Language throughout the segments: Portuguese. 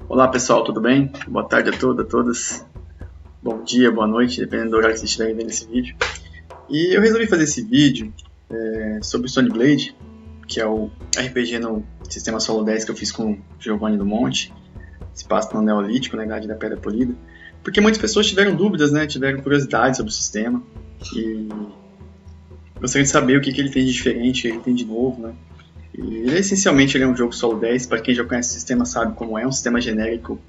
Olá pessoal, tudo bem? Boa tarde a todos, a todas. Bom dia, boa noite, dependendo do horário que vocês estiverem vendo esse vídeo. E eu resolvi fazer esse vídeo sobre o Stone Blade, que é o RPG no sistema Solo 10 que eu fiz com o Giovanni do Monte. Se passa no Neolítico, na Idade da Pedra Polida. Porque muitas pessoas tiveram dúvidas, né? Tiveram curiosidade sobre o sistema. E gostaria de saber o que ele tem de diferente, o que ele tem de novo, né? E essencialmente ele é um jogo Solo 10, para quem já conhece o sistema sabe como é um sistema genérico,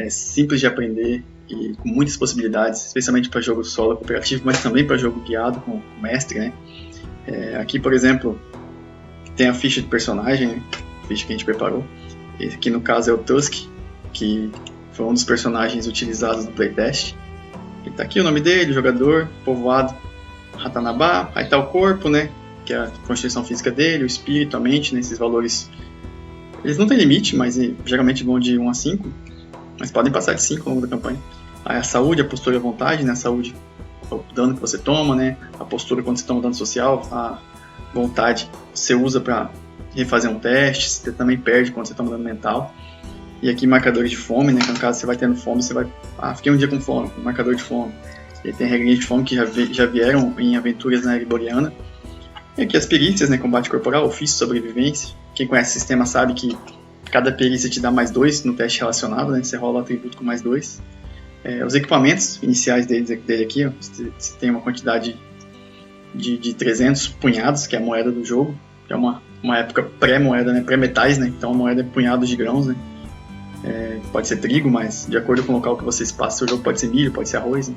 simples de aprender e com muitas possibilidades, especialmente para jogo solo cooperativo, mas também para jogo guiado com mestre, né? Aqui, por exemplo, tem a ficha de personagem, né? A ficha que a gente preparou. Esse aqui no caso é o Tusk, que foi um dos personagens utilizados no playtest. E tá aqui o nome dele, o jogador, povoado Ratanabá, aí tá o corpo, né? Que é a constituição física dele, o espírito, a mente, né, esses valores. Eles não têm limite, mas geralmente vão de 1 a 5, mas podem passar de 5 ao longo da campanha. Aí a saúde, a postura e a vontade, né, a saúde, o dano que você toma, né, a postura quando você toma dano social, a vontade você usa para refazer um teste, você também perde quando você toma dano mental. E aqui marcadores de fome, né, que no caso você vai tendo fome, você vai, fiquei um dia com fome, marcador de fome. E tem regrinhas de fome que já vieram em aventuras na Ereboriana. E aqui as perícias, né, combate corporal, ofício, sobrevivência. Quem conhece o sistema sabe que cada perícia te dá mais 2 no teste relacionado, né, você rola o atributo com mais 2. Os equipamentos iniciais dele aqui, ó, você tem uma quantidade de 300 punhados, que é a moeda do jogo, que é uma época pré-moeda, né, pré-metais, né, então a moeda é punhados de grãos, né. Pode ser trigo, mas de acordo com o local que você espaça o jogo pode ser milho, pode ser arroz, né.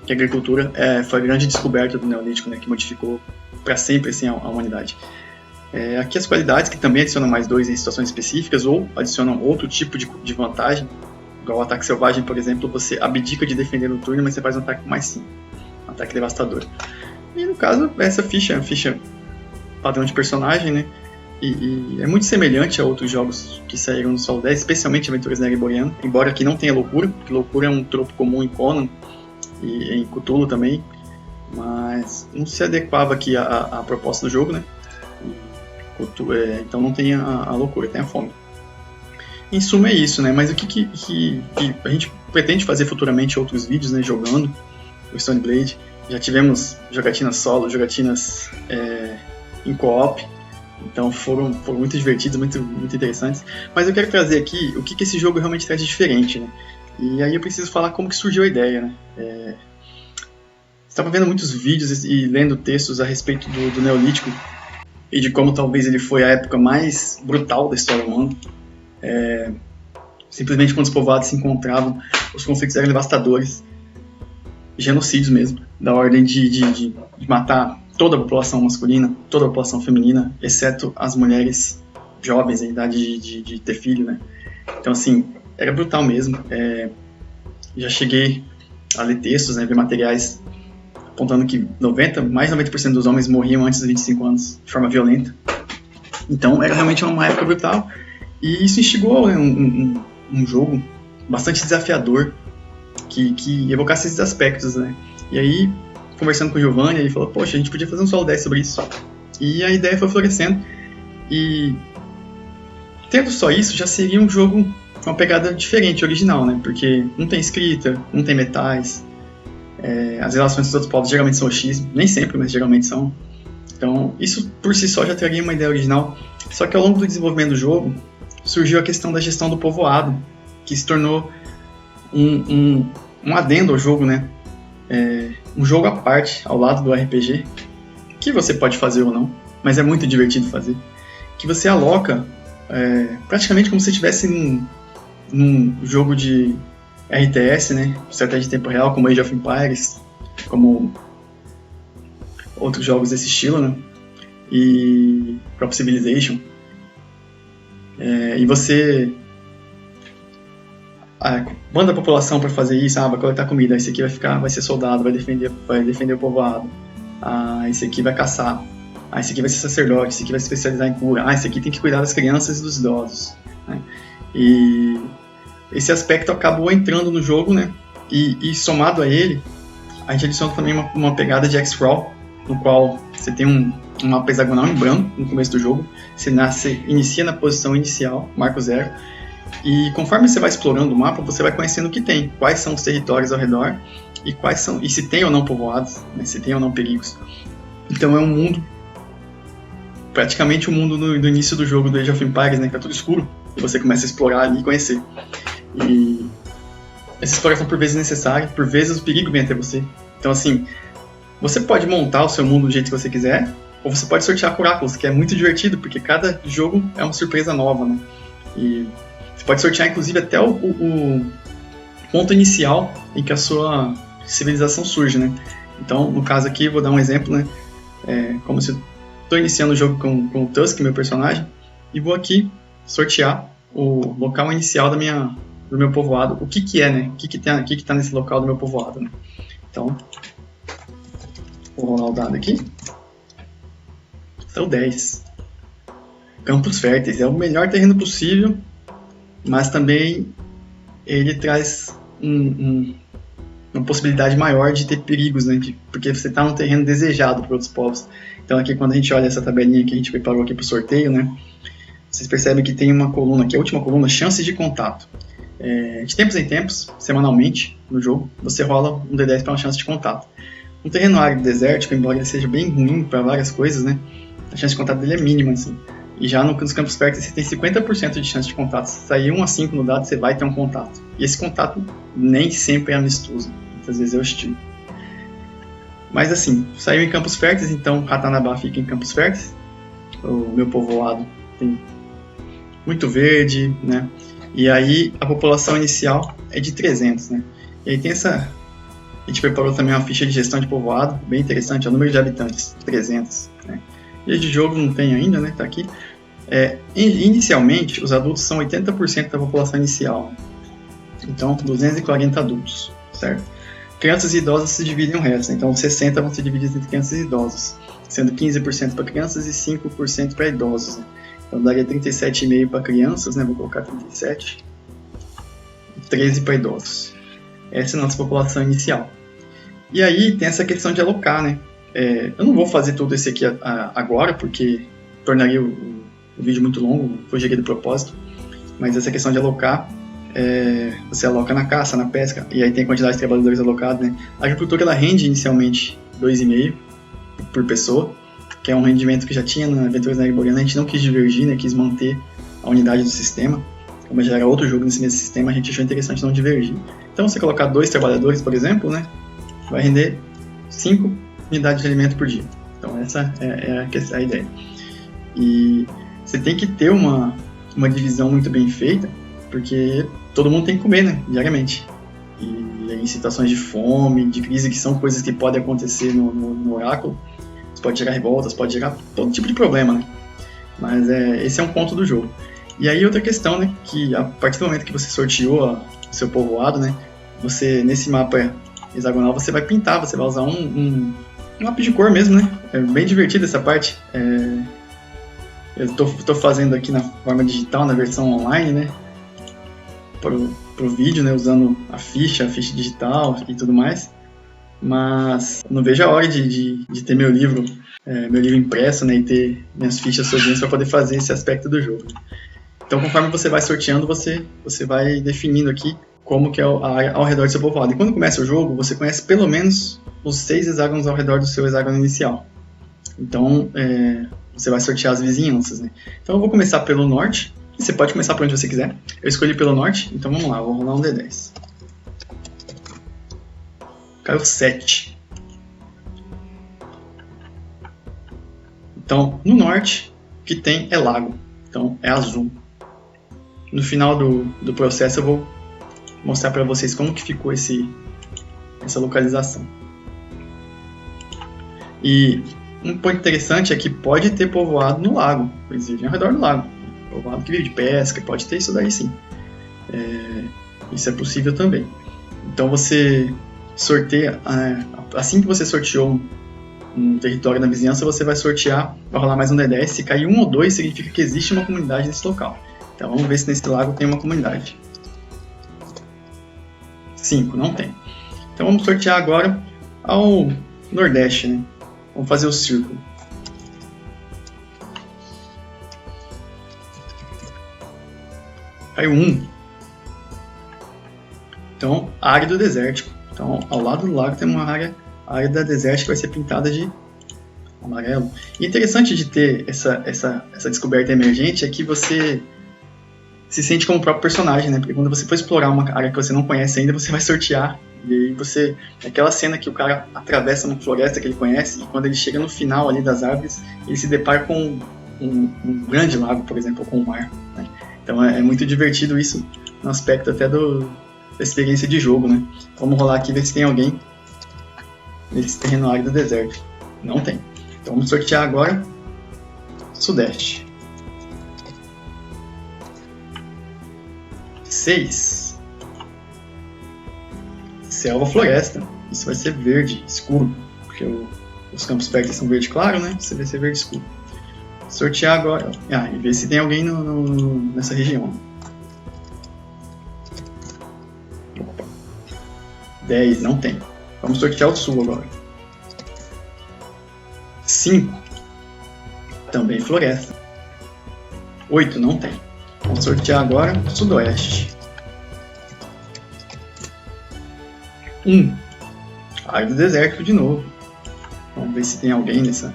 Que a agricultura foi a grande descoberta do Neolítico, né, que modificou para sempre assim, a humanidade. Aqui as qualidades, que também adicionam mais 2 em situações específicas ou adicionam outro tipo de vantagem, igual o ataque selvagem, por exemplo, você abdica de defender no turno, mas você faz um ataque com mais 5, um ataque devastador. E no caso, essa ficha é a ficha padrão de personagem, né? E é muito semelhante a outros jogos que saíram no Solo 10, especialmente Aventuras na Ereboriana, embora aqui não tenha loucura, porque loucura é um tropo comum em Conan e em Cthulhu também, mas não se adequava aqui à proposta do jogo, né? Então não tem a loucura, tem a fome. Em suma é isso, né? Mas o que a gente pretende fazer futuramente outros vídeos, né? Jogando o Stone Blade. Já tivemos jogatinas solo, jogatinas em co-op, então foram muito divertidos, muito interessantes. Mas eu quero trazer aqui o que esse jogo realmente traz de diferente, né? E aí eu preciso falar como que surgiu a ideia, né? Estava vendo muitos vídeos e lendo textos a respeito do Neolítico e de como talvez ele foi a época mais brutal da história humana. Simplesmente quando os povoados se encontravam, os conflitos eram devastadores, genocídios mesmo, da ordem de matar toda a população masculina, toda a população feminina, exceto as mulheres jovens em idade de ter filho, né? Então assim, era brutal mesmo. Já cheguei a ler textos, né, ver materiais apontando que mais de 90% dos homens morriam antes dos 25 anos de forma violenta. Então era realmente uma época brutal. E isso instigou, né, um jogo bastante desafiador que evocasse esses aspectos, né? E aí, conversando com o Giovanni, ele falou, poxa, a gente podia fazer um Solo 10 sobre isso. E a ideia foi florescendo. E tendo só isso, já seria um jogo com uma pegada diferente, original, né? Porque não tem escrita, não tem metais. As relações com os outros povos geralmente são X, nem sempre, mas geralmente são. Então, isso por si só já traria uma ideia original. Só que ao longo do desenvolvimento do jogo, surgiu a questão da gestão do povoado, que se tornou um adendo ao jogo, né? Um jogo à parte, ao lado do RPG, que você pode fazer ou não, mas é muito divertido fazer. Que você aloca praticamente como se estivesse num jogo de RTS, né? Estratégia de tempo real, como Age of Empires, como outros jogos desse estilo, né? E próprio Civilization. E você manda a população para fazer isso, vai coletar comida, esse aqui vai ser soldado, vai defender o povoado, esse aqui vai caçar, esse aqui vai ser sacerdote, esse aqui vai se especializar em cura, esse aqui tem que cuidar das crianças e dos idosos, né? E esse aspecto acabou entrando no jogo, né? E somado a ele, a gente adiciona também uma pegada de X-Crawl, no qual você tem um mapa hexagonal em branco no começo do jogo. Você inicia na posição inicial, marco 0, E conforme você vai explorando o mapa, você vai conhecendo o que tem, quais são os territórios ao redor e se tem ou não povoados, né, se tem ou não perigos. Então é um mundo, praticamente o mundo do início do jogo do Age of Empires, né, que tá tudo escuro, e você começa a explorar ali e conhecer. E essa exploração por vezes é necessária, por vezes o perigo vem até você. Então assim, você pode montar o seu mundo do jeito que você quiser, ou você pode sortear oráculos, que é muito divertido, porque cada jogo é uma surpresa nova, né? E você pode sortear, inclusive, até o ponto inicial em que a sua civilização surge, né? Então, no caso aqui, vou dar um exemplo, né? Como se eu estou iniciando o jogo com o Tusk, meu personagem, e vou aqui sortear o local inicial do meu povoado. O que é, né? O que tá nesse local do meu povoado, né? Então, vou rolar o dado aqui. São 10. Campos Férteis é o melhor terreno possível, mas também ele traz uma possibilidade maior de ter perigos, né? Porque você está num terreno desejado por outros povos. Então aqui, quando a gente olha essa tabelinha que a gente preparou aqui para o sorteio, né? Vocês percebem que tem uma coluna aqui, a última coluna, chances de contato. De tempos em tempos, semanalmente, no jogo, você rola um D10 para uma chance de contato. Um terreno árido desértico, embora ele seja bem ruim para várias coisas, né? A chance de contato dele é mínima, assim. E já nos campos férteis você tem 50% de chance de contato. Se sair 1 a 5 no dado, você vai ter um contato. E esse contato nem sempre é amistoso. Muitas vezes é hostil. Mas assim, saiu em campos férteis, então Ratanabá fica em campos férteis. O meu povoado tem muito verde, né? E aí a população inicial é de 300, né? E aí tem essa... A gente preparou também uma ficha de gestão de povoado, bem interessante, é o número de habitantes, 300, né? E de jogo não tem ainda, né? Tá aqui. Inicialmente, os adultos são 80% da população inicial. Então, 240 adultos, certo? Crianças e idosos se dividem o resto. Então, 60 vão ser divididos entre crianças e idosos, sendo 15% para crianças e 5% para idosos, né? Então, daria 37,5 para crianças, né? Vou colocar 37. 13 para idosos. Essa é a nossa população inicial. E aí, tem essa questão de alocar, né? Eu não vou fazer tudo isso aqui agora, porque tornaria o vídeo muito longo, foi gerido de propósito, mas essa questão de alocar, você aloca na caça, na pesca, e aí tem quantidade de trabalhadores alocados, né? A agricultura ela rende inicialmente 2,5 por pessoa, que é um rendimento que já tinha na Aventuras na Arboriana. A gente não quis divergir, né? Quis manter a unidade do sistema. Como já era outro jogo nesse mesmo sistema, a gente achou interessante não divergir. Então, você colocar 2 trabalhadores, por exemplo, né? Vai render 5 unidades de alimento por dia. Então essa é a ideia. E você tem que ter uma divisão muito bem feita, porque todo mundo tem que comer, né, diariamente. E em situações de fome, de crise, que são coisas que podem acontecer no oráculo, isso pode gerar revoltas, pode gerar todo tipo de problema, né? Mas esse é um ponto do jogo. E aí outra questão, né, que a partir do momento que você sorteou o seu povoado, né, você nesse mapa hexagonal você vai pintar, você vai usar um lápis de cor mesmo, né? É bem divertido essa parte. Eu tô fazendo aqui na forma digital, na versão online, né? Pro vídeo, né? Usando a ficha digital e tudo mais. Mas não vejo a hora de ter meu livro impresso, né? E ter minhas fichas sozinhas para poder fazer esse aspecto do jogo. Então, conforme você vai sorteando, você vai definindo aqui como que é a área ao redor do seu povoado. E quando começa o jogo, você conhece pelo menos os 6 hexágonos ao redor do seu hexágono inicial. Então, você vai sortear as vizinhanças, né? Então, eu vou começar pelo norte. E você pode começar por onde você quiser. Eu escolhi pelo norte, então vamos lá, eu vou rolar um D10. Caiu 7. Então, no norte, o que tem é lago. Então, é azul. No final do processo, eu vou mostrar para vocês como que ficou essa localização. E um ponto interessante é que pode ter povoado no lago, eles vivem ao redor do lago. Povoado que vive de pesca, pode ter isso daí sim. Isso é possível também. Então você sorteia, assim que você sorteou um território na vizinhança, você vai sortear, vai rolar mais um D10. Se cair 1 ou 2, significa que existe uma comunidade nesse local. Então vamos ver se nesse lago tem uma comunidade. 5, não tem. Então vamos sortear agora ao nordeste, né? Vamos fazer o círculo. caiu 1. Então, árido desértico. Então, ao lado do lago tem uma área árida desértica que vai ser pintada de amarelo. E interessante de ter essa descoberta emergente é que você se sente como o próprio personagem, né? Porque quando você for explorar uma área que você não conhece ainda, você vai sortear. E aí você... Aquela cena que o cara atravessa uma floresta que ele conhece e quando ele chega no final ali das árvores, ele se depara com um grande lago, por exemplo, ou com um mar, né? Então é muito divertido isso, no aspecto até da experiência de jogo, né? Vamos rolar aqui e ver se tem alguém nesse terreno árido do deserto. Não tem. Então vamos sortear agora Sudeste. 6. Selva floresta. Isso vai ser verde escuro, porque os campos perto são verde claro, né? Você vai ser verde escuro. Sortear agora. E ver se tem alguém nessa região. Opa. 10, não tem. Vamos sortear o sul agora. 5. Também floresta. 8, não tem. Vamos sortear agora o sudoeste. 1. Árido desértico de novo. Vamos ver se tem alguém nessa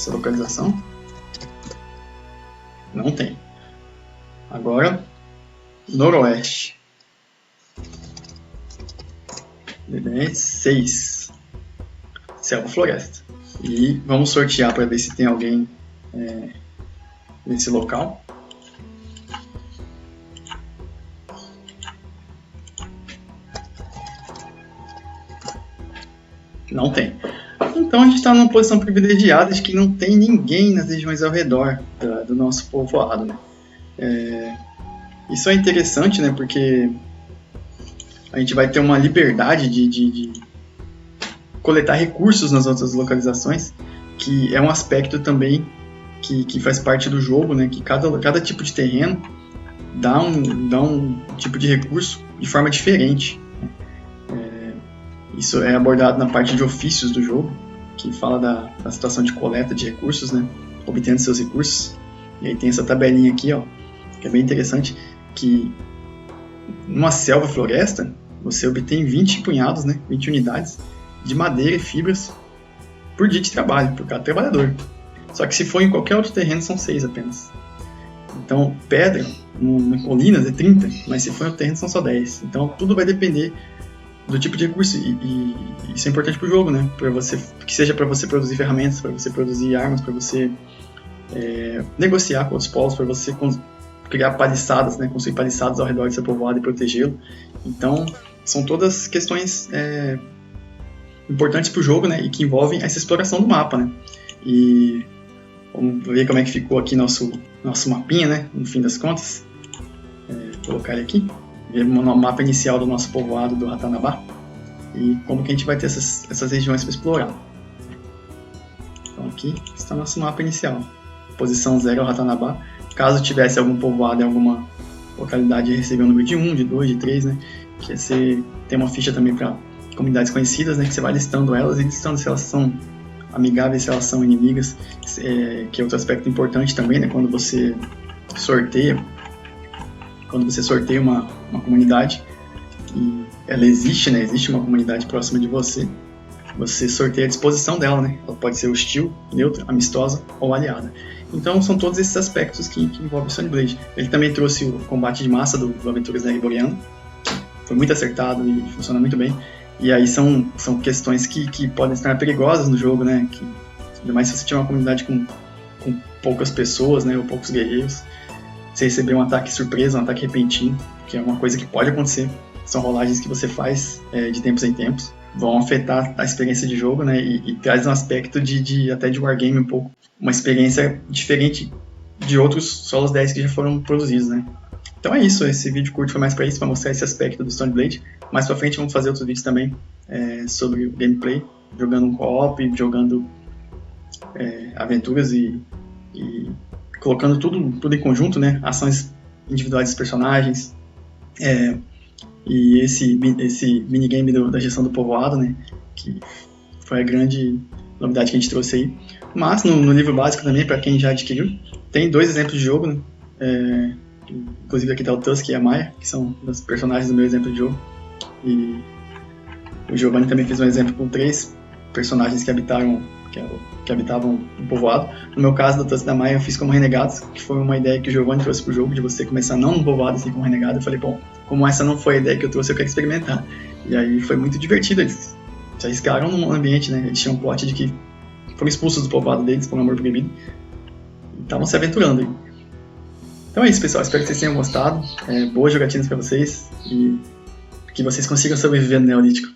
localização. Não tem. Agora, noroeste. 6. Selva floresta. E vamos sortear para ver se tem alguém nesse local. Não tem. Então a gente está numa posição privilegiada de que não tem ninguém nas regiões ao redor do nosso povoado, né? Isso é interessante, né? Porque a gente vai ter uma liberdade de coletar recursos nas outras localizações, que é um aspecto também que faz parte do jogo, né? Que cada tipo de terreno dá um tipo de recurso de forma diferente. Isso é abordado na parte de ofícios do jogo, que fala da situação de coleta de recursos, né? Obtendo seus recursos. E aí tem essa tabelinha aqui, ó, que é bem interessante, que numa selva floresta, você obtém 20 punhados, né? 20 unidades de madeira e fibras por dia de trabalho, por cada trabalhador. Só que se for em qualquer outro terreno, são 6 apenas. Então, pedra, em colinas, é 30, mas se for em outro terreno, são só 10. Então, tudo vai depender do tipo de recurso, e isso é importante para o jogo, né? Que seja para você produzir ferramentas, para você produzir armas, para você negociar com outros povos, para você criar paliçadas, né? Construir paliçadas ao redor do seu povoado e protegê-lo. Então, são todas questões importantes para o jogo, né? E que envolvem essa exploração do mapa, né? E vamos ver como é que ficou aqui nosso mapinha, né? No fim das contas, vou colocar ele aqui. Ver o mapa inicial do nosso povoado do Ratanabá e como que a gente vai ter essas regiões para explorar. Então aqui está o nosso mapa inicial. Posição 0 é o Ratanabá. Caso tivesse algum povoado em alguma localidade, receber o número de 1, de 2, de 3, né? Que você tem uma ficha também para comunidades conhecidas, né? Que você vai listando elas e listando se elas são amigáveis, se elas são inimigas, que é outro aspecto importante também, né? Quando você sorteia uma comunidade e ela existe, né? Existe uma comunidade próxima de você, você sorteia a disposição dela, né? Ela pode ser hostil, neutra, amistosa ou aliada. Então são todos esses aspectos que envolvem o Stone Blade. Ele também trouxe o combate de massa do Aventuras da Boreana, foi muito acertado e funciona muito bem. E aí são questões que podem se tornar perigosas no jogo, né? Ainda mais se você tiver uma comunidade com poucas pessoas, né? Ou poucos guerreiros. Você receber um ataque surpresa, um ataque repentino, que é uma coisa que pode acontecer. São rolagens que você faz de tempos em tempos, vão afetar a experiência de jogo, né? E traz um aspecto até de wargame um pouco. Uma experiência diferente de outros Solos 10 que já foram produzidos, né? Então é isso, esse vídeo curto foi mais para isso, para mostrar esse aspecto do Stone Blade. Mais para frente vamos fazer outros vídeos também sobre o gameplay, jogando um co-op, jogando aventuras e colocando tudo em conjunto, né? Ações individuais dos personagens, e esse minigame da gestão do povoado, né? Que foi a grande novidade que a gente trouxe aí. Mas no livro básico também, para quem já adquiriu, tem 2 exemplos de jogo, né? Inclusive aqui tá o Tusk e a Maya, que são os personagens do meu exemplo de jogo. E o Giovanni também fez um exemplo com 3 personagens que habitavam um povoado. No meu caso, do Tusk e da Maya, eu fiz como renegados, que foi uma ideia que o Giovanni trouxe pro jogo, de você começar não um povoado assim como renegado. Eu falei, bom, como essa não foi a ideia que eu trouxe, eu quero experimentar. E aí foi muito divertido, eles se arriscaram no ambiente, né? Eles tinham um plot de que foram expulsos do povoado deles por um amor proibido. E estavam se aventurando aí. Então é isso, pessoal. Espero que vocês tenham gostado. Boas jogatinas pra vocês e que vocês consigam sobreviver no Neolítico.